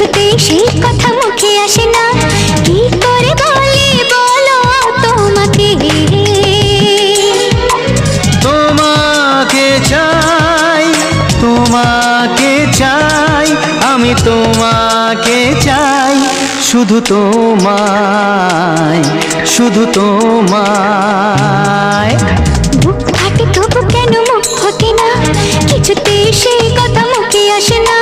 কিছুতেই সেই কথা মুখে আসে না। কি করে বলি বলো তোমাকে, তোমাকে চাই, তোমাকে চাই, আমি তোমাকে চাই, শুধু তোমায়, শুধু তোমায়। বুক ফাটে তবু কেন মুখ ফোটে না, কিছুতেই সেই কথা মুখে আসে না।